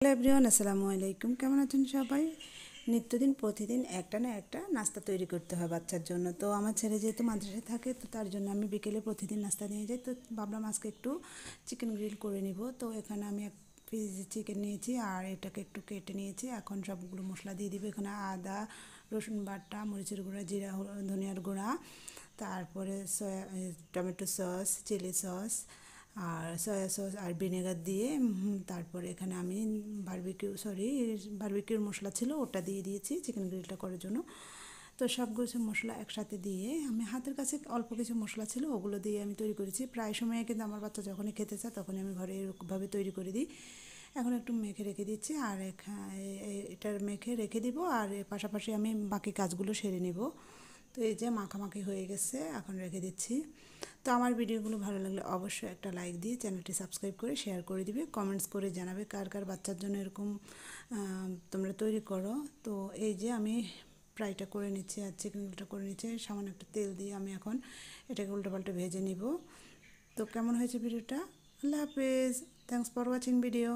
Hello everyone, আসসালামু আলাইকুম। কেমন আছেন সবাই? নিত্যদিন প্রতিদিন একটা না একটা নাস্তা তৈরি করতে হয় বাচ্চার জন্য। তো আমার ছেলে যেহেতু মাদ্রাসায় থাকে, তো তার জন্য আমি বিকেলে প্রতিদিন নাস্তা নিয়ে যাই। তো ভাবলাম আজকে একটু চিকেন গ্রিল করে নিব। তো এখানে আমি এক পিস চিকেন নিয়েছি আর এটাকে একটু কেটে নিয়েছি। এখন সবগুলো মশলা দিয়ে দিব। এখানে আদা, রসুন বাটা, মরিচের গুঁড়া, জিরা, ধনিয়ার গুঁড়া, তারপরে টমেটো সস, চিলি সস আর সয়া সস আর ভিনেগার দিয়ে তারপরে এখানে আমি বারবিকিউর মশলা ছিল ওটা দিয়ে দিয়েছি চিকেন গ্রিলটা করার জন্য। তো সবগুলো মশলা একসাথে দিয়ে আমি হাতের কাছে অল্প কিছু মশলা ছিল ওগুলো দিয়ে আমি তৈরি করেছি। প্রায় সময় কিন্তু আমার বাচ্চা যখনই খেতে চায় তখনই আমি ঘরে এরকমভাবে তৈরি করে দিই। এখন একটু মেখে রেখে দিচ্ছি আর এটার মেখে রেখে দিব আর এর পাশাপাশি আমি বাকি কাজগুলো সেরে নিব। তো এই যে মাখামাখি হয়ে গেছে, এখন রেখে দিচ্ছি। তো আমার ভিডিওগুলো ভালো লাগলে অবশ্যই একটা লাইক দিয়ে চ্যানেলটি সাবস্ক্রাইব করে শেয়ার করে দিবে, কমেন্টস করে জানাবে কার কার বাচ্চার জন্য এরকম তোমরা তৈরি করো। তো এই যে আমি ফ্রাইটা করে নিচ্ছি আর চিকেন রোলটা করে নিচ্ছি সামান্য একটু তেল দিয়ে। আমি এখন এটাকে উল্টোপাল্টা ভেজে নিব। তো কেমন হয়েছে ভিডিওটা? আল্লাহ হাফেজ। Thanks for watching video.